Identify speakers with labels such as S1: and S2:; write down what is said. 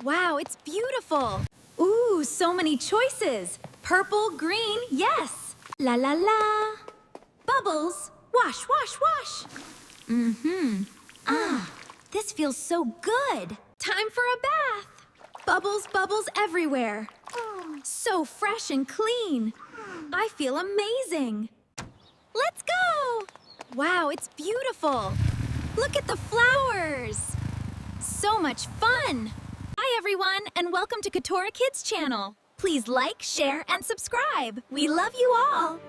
S1: Wow, it's beautiful. Ooh, so many choices. Purple, green, yes. La la la. Bubbles. Wash, wash, wash. Ah, this feels so good. Time for a bath. Bubbles, bubbles everywhere. So fresh and clean. I feel amazing. Let's go. Wow, it's beautiful. Look at the flowers. So much fun. Hi, everyone, and welcome to Catora Kids channel. Please like, share, and subscribe. We love you all.